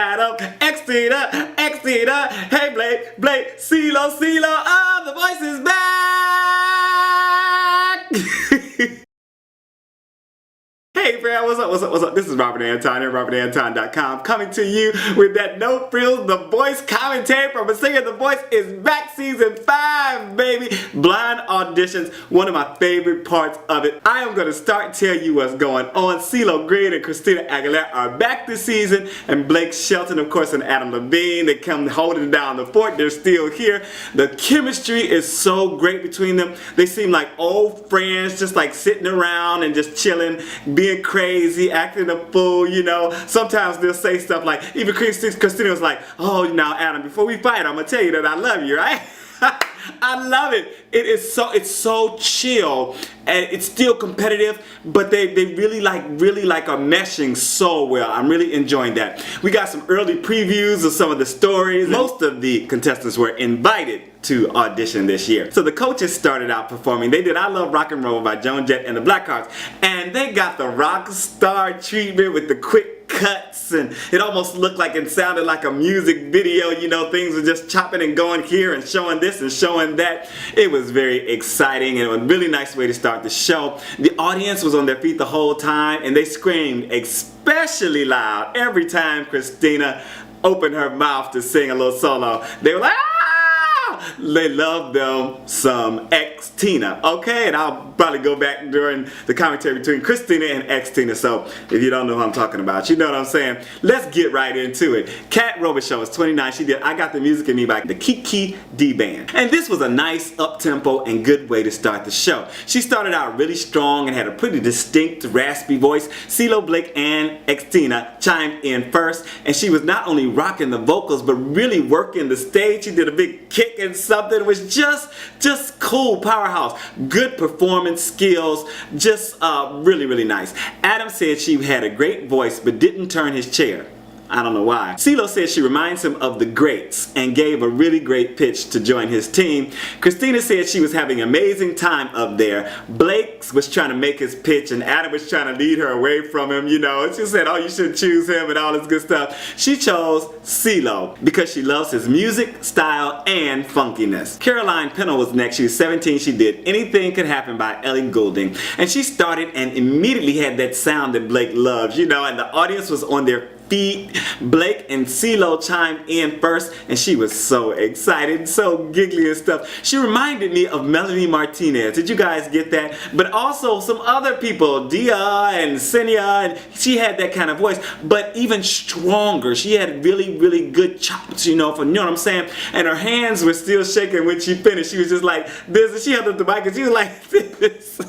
Adam, Xtina, Xtina. Hey Blake, Ceelo, oh, the voice is back. Hey fam, what's up? This is Robert Anton at robertantonnyc.com coming to you with that No Frills The Voice commentary from a singer. The Voice is back, season 5, baby. Blind auditions, one of my favorite parts of it. I am gonna start tell you what's going on. Ceelo Green and Christina Aguilera are back this season, and Blake Shelton, of course, and Adam Levine. They come holding down the fort. They're still here. The chemistry is so great between them. They seem like old friends, just like sitting around and just chilling, being crazy, acting a fool, you know. Sometimes they'll say stuff like, even Christina was like, oh, now Adam, before we fight, I'm gonna tell you that I love you, right? I love it. It's so chill, and it's still competitive, but they really like are meshing so well. I'm really enjoying that. We got some early previews of some of the stories. Most of the contestants were invited to audition this year. So the coaches started out performing. They did I Love Rock and Roll by Joan, Jett, and the Blackhearts, and they got the rock star treatment with the quick cuts, and it almost looked like it sounded like a music video, you know. Things were just chopping and going here and showing this and showing that. It was very exciting, and it was a really nice way to start the show. The audience was on their feet the whole time, and they screamed especially loud every time Christina opened her mouth to sing a little solo. They were like, ah! They love them some Xtina, okay? And I'll probably go back during the commentary between Christina and Xtina, so if you don't know who I'm talking about, you know what I'm saying. Let's get right into it. Robichaud is 29. She did I Got the Music in Me by the Kiki D Band. And this was a nice up-tempo and good way to start the show. She started out really strong and had a pretty distinct raspy voice. Ceelo, Blake, and Xtina chimed in first, and she was not only rocking the vocals but really working the stage. She did a big kick and something. It was just cool, powerhouse, good performance skills, just really nice. Adam said she had a great voice but didn't turn his chair. I don't know why. Ceelo said she reminds him of the greats and gave a really great pitch to join his team. Christina said she was having an amazing time up there. Blake was trying to make his pitch, and Adam was trying to lead her away from him, you know. And she said, oh, you should choose him and all this good stuff. She chose Ceelo because she loves his music, style, and funkiness. Pennell was next. She was 17. She did Anything Could Happen by Ellie Goulding. And she started and immediately had that sound that Blake loves, you know, and the audience was on their feet. Blake and Ceelo chimed in first, and she was so excited, so giggly and stuff. She reminded me of Melanie Martinez. Did you guys get that? But also some other people, Dia and Xtina, and she had that kind of voice, but even stronger. She had really good chops, you know, you know what I'm saying? And her hands were still shaking when she finished. She was just like this, and she held up the mic and she was like this.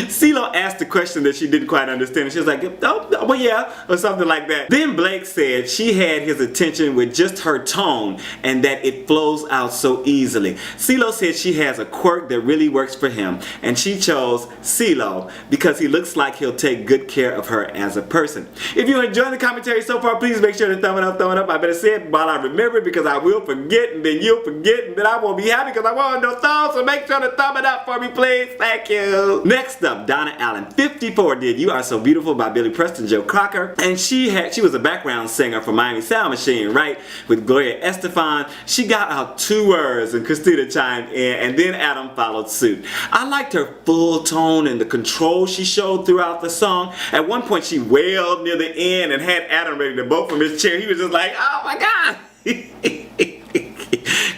Ceelo asked a question that she didn't quite understand, and she was like, oh, well, yeah, or something like that. Then Blake said she had his attention with just her tone and that it flows out so easily. Ceelo said she has a quirk that really works for him, and she chose Ceelo because he looks like he'll take good care of her as a person. If you're enjoying the commentary so far, please make sure to thumb it up. I better say it while I remember it, because I will forget, and then you'll forget, and then I won't be happy because I won't have no thumbs, so make sure to thumb it up for me, please. Thank you. Next up, Donna Allen, 54, did You Are So Beautiful by Billy Preston, Joe Crocker, and she was a background singer for Miami Sound Machine, right, with Gloria Estefan. She got out 2 words, and Christina chimed in, and then Adam followed suit. I liked her full tone and the control she showed throughout the song. At one point she wailed near the end and had Adam ready to bolt from his chair. He was just like, oh my God.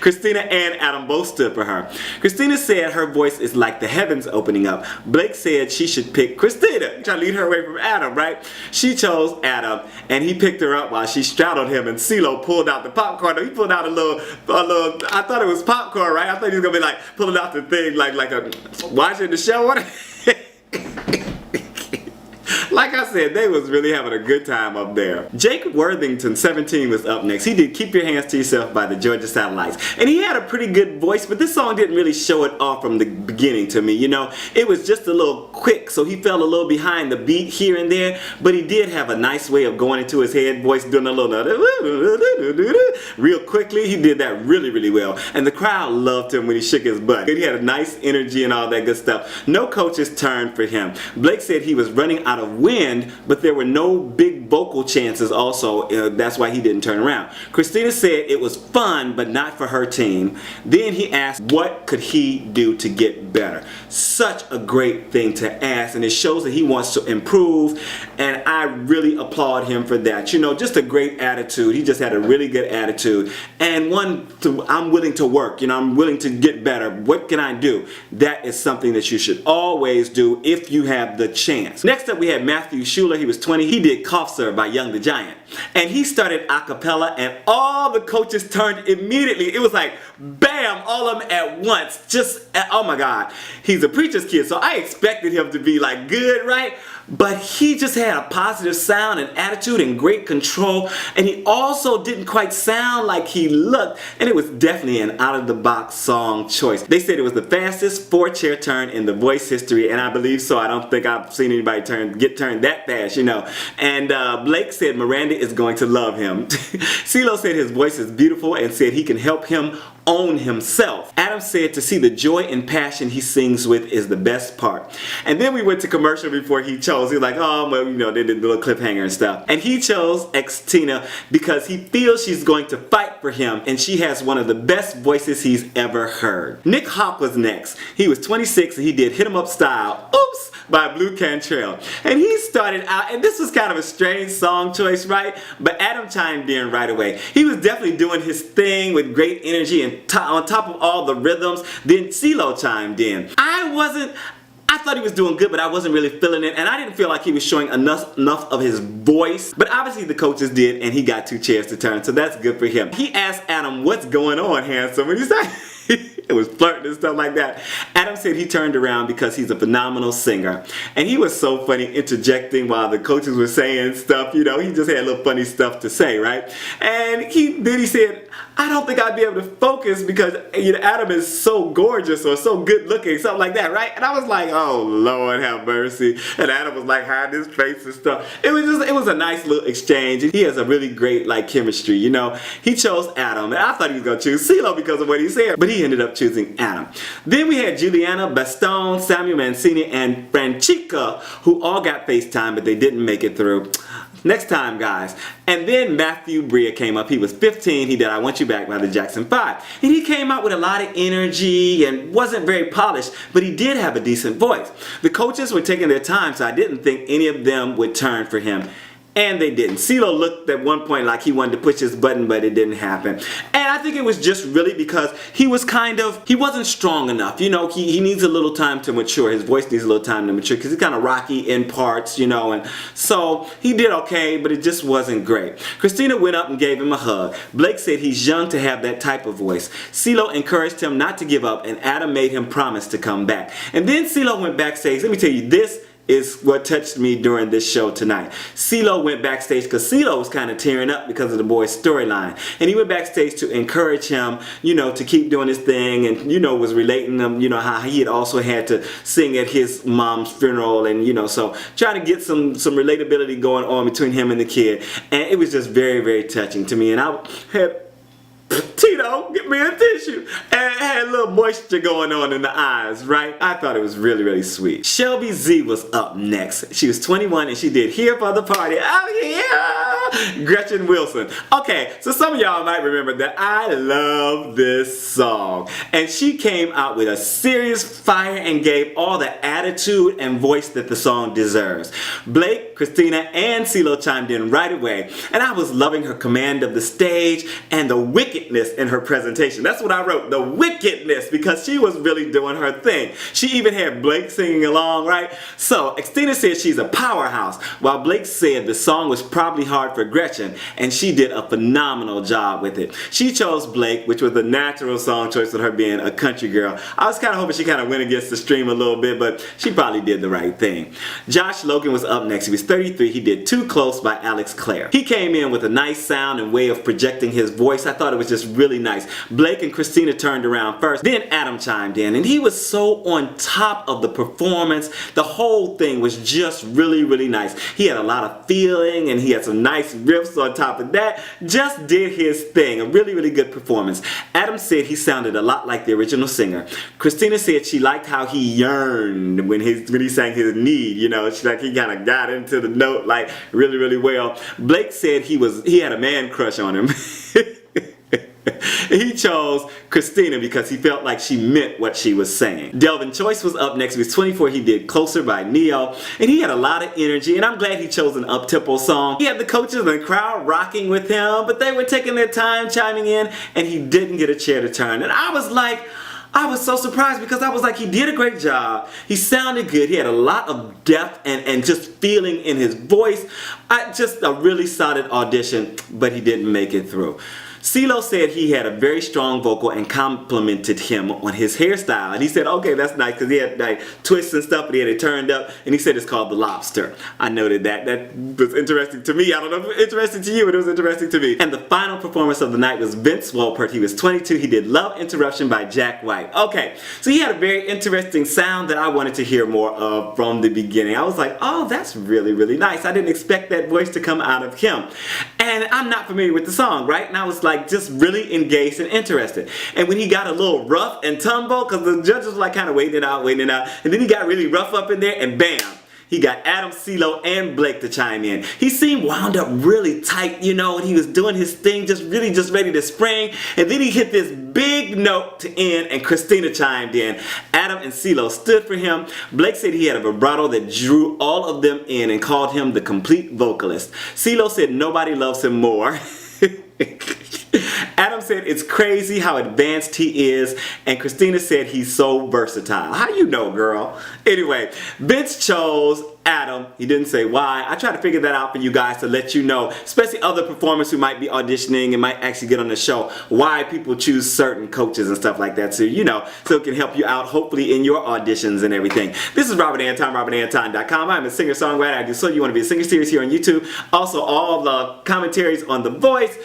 Christina and Adam both stood for her. Christina said her voice is like the heavens opening up. Blake said she should pick Christina, trying to lead her away from Adam, right? She chose Adam, and he picked her up while she straddled him, and Ceelo pulled out the popcorn. He pulled out a little, I thought it was popcorn, right? I thought he was gonna be like pulling out the thing like a watching the show. Like I said, they was really having a good time up there. Jake Worthington, 17, was up next. He did Keep Your Hands to Yourself by the Georgia Satellites. And he had a pretty good voice, but this song didn't really show it off from the beginning to me, you know. It was just a little quick, so he fell a little behind the beat here and there, but he did have a nice way of going into his head voice, doing a little real quickly. He did that really well. And the crowd loved him when he shook his butt. He had a nice energy and all that good stuff. No coaches turned for him. Blake said he was running out of wind, but there were no big vocal chances also. That's why he didn't turn around. Christina said it was fun, but not for her team. Then he asked what could he do to get better. Such a great thing to ask, and it shows that he wants to improve, and I really applaud him for that. You know, just a great attitude. He just had a really good attitude, and I'm willing to work. You know, I'm willing to get better. What can I do? That is something that you should always do if you have the chance. Next up, we had Matthew Schuler. He was 20. He did Cough Syrup by Young the Giant, and he started a cappella, and all the coaches turned immediately. It was like bam, all of them at once. Just, oh my God. He's a preacher's kid, so I expected him to be like good, right? But he just had a positive sound and attitude and great control, and he also didn't quite sound like he looked, and it was definitely an out-of-the-box song choice. They said it was the fastest 4-chair turn in The Voice history, and I believe so. I don't think I've seen anybody get turned that fast, you know. And Blake said Miranda is going to love him. Ceelo said his voice is beautiful and said he can help him own himself. Adam said to see the joy and passion he sings with is the best part. And then we went to commercial before he chose. He was like, oh, well, you know, they did the little cliffhanger and stuff. And he chose Xtina because he feels she's going to fight for him, and she has one of the best voices he's ever heard. Nick Hop was next. He was 26 and he did Hit 'Em Up Style, Oops, by Blue Cantrell. And he started out, and this was kind of a strange song choice, right? But Adam chimed in right away. He was definitely doing his thing with great energy and on top of all the rhythms. Then Ceelo chimed in. I thought he was doing good, but I wasn't really feeling it, and I didn't feel like he was showing enough of his voice. But obviously the coaches did, and he got 2 chairs to turn, so that's good for him. He asked Adam, what's going on, handsome? And he said, it was flirting and stuff like that. Adam said he turned around because he's a phenomenal singer. And he was so funny interjecting while the coaches were saying stuff, you know, he just had little funny stuff to say, right? And then he said, I don't think I'd be able to focus because, you know, Adam is so gorgeous or so good looking, something like that, right? And I was like, oh Lord have mercy. And Adam was like hiding his face and stuff. It was a nice little exchange. He has a really great like chemistry, you know. He chose Adam, and I thought he was gonna choose Ceelo because of what he said, but he ended up choosing Adam. Then we had Julianna Bastone, Samuel Mancini, and Francesca, who all got FaceTime, but they didn't make it through. Next time, guys. And then Matthew Bria came up. He was 15. He did I Want You Back by the Jackson 5. And he came out with a lot of energy and wasn't very polished, but he did have a decent voice. The coaches were taking their time, so I didn't think any of them would turn for him. And they didn't. Ceelo looked at one point like he wanted to push his button, but it didn't happen. And I think it was just really because he wasn't strong enough. You know, he needs a little time to mature. His voice needs a little time to mature because he's kind of rocky in parts, you know. And so he did okay, but it just wasn't great. Christina went up and gave him a hug. Blake said he's young to have that type of voice. Ceelo encouraged him not to give up, and Adam made him promise to come back. And then Ceelo went backstage. Let me tell you, this is what touched me during this show tonight. Ceelo went backstage because Ceelo was kind of tearing up because of the boy's storyline. And he went backstage to encourage him, you know, to keep doing his thing, and, you know, was relating them, you know, how he had also had to sing at his mom's funeral, and, you know, so trying to get some relatability going on between him and the kid. And it was just very, very touching to me. And I had Tito, get me a tissue. And it had a little moisture going on in the eyes, right? I thought it was really, really sweet. Shelby Z was up next. She was 21 and she did Here for the Party. Oh yeah! Gretchen Wilson. Okay, so some of y'all might remember that I love this song. And she came out with a serious fire and gave all the attitude and voice that the song deserves. Blake, Christina, and Ceelo chimed in right away. And I was loving her command of the stage and the wickedness in her presentation. That's what I wrote, the wickedness, because she was really doing her thing. She even had Blake singing along, right? So Xtina said she's a powerhouse, while Blake said the song was probably hard for Gretchen, and she did a phenomenal job with it. She chose Blake, which was the natural song choice with her being a country girl. I was kind of hoping she kind of went against the stream a little bit, but she probably did the right thing. Josh Logan was up next. He was 33. He did Too Close by Alex Clare. He came in with a nice sound and way of projecting his voice. I thought it was just really nice. Blake and Christina turned around first. Then Adam chimed in, and he was so on top of the performance. The whole thing was just really, really nice. He had a lot of feeling, and he had some nice, real riffs on top of that. Just did his thing. A really, really good performance. Adam said he sounded a lot like the original singer. Christina said she liked how he yearned when he sang his need. You know, she like he kind of got into the note like really, really well. Blake said he had a man crush on him. He chose Christina because he felt like she meant what she was saying. Delvin Choice was up next. He was 24. He did Closer by Neo. And he had a lot of energy. And I'm glad he chose an up-tempo song. He had the coaches and the crowd rocking with him. But they were taking their time chiming in. And he didn't get a chair to turn. And I was so surprised because I was like, he did a great job. He sounded good. He had a lot of depth and just feeling in his voice. Just a really solid audition. But he didn't make it through. Ceelo said he had a very strong vocal and complimented him on his hairstyle. And he said, okay, that's nice because he had like twists and stuff, but he had it turned up. And he said it's called the lobster. I noted that. That was interesting to me. I don't know if it was interesting to you, but it was interesting to me. And the final performance of the night was Vince Wolpert. He was 22. He did Love Interruption by Jack White. Okay, so he had a very interesting sound that I wanted to hear more of from the beginning. I was like, oh, that's really, really nice. I didn't expect that voice to come out of him. And I'm not familiar with the song, right? And I was like just really engaged and interested. And when he got a little rough and tumble, because the judges were like kind of waiting it out, and then he got really rough up in there, and bam, he got Adam, Ceelo, and Blake to chime in. He seemed wound up really tight, you know, and he was doing his thing, just ready to spring. And then he hit this big note to end, and Christina chimed in. Adam and Ceelo stood for him. Blake said he had a vibrato that drew all of them in and called him the complete vocalist. Ceelo said nobody loves him more. Adam said it's crazy how advanced he is, and Christina said he's so versatile. How you know, girl? Anyway, Vince chose Adam. He didn't say why. I try to figure that out for you guys to let you know, especially other performers who might be auditioning and might actually get on the show, why people choose certain coaches and stuff like that. So you know, so it can help you out hopefully in your auditions and everything. This is Robert Anton, robertantonnyc.com. I'm a singer-songwriter. I do So You Want to Be a Singer series here on YouTube. Also, all the commentaries on The Voice,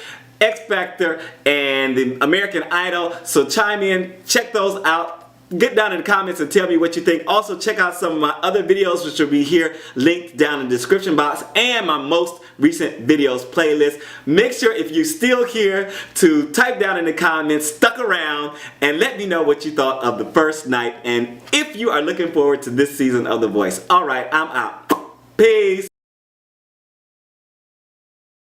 X Factor, and the American Idol. So chime in, check those out. Get down in the comments and tell me what you think. Also check out some of my other videos, which will be here linked down in the description box, and my most recent videos playlist. Make sure if you're still here to type down in the comments, stuck around, and let me know what you thought of the first night and if you are looking forward to this season of The Voice. Alright, I'm out. Peace.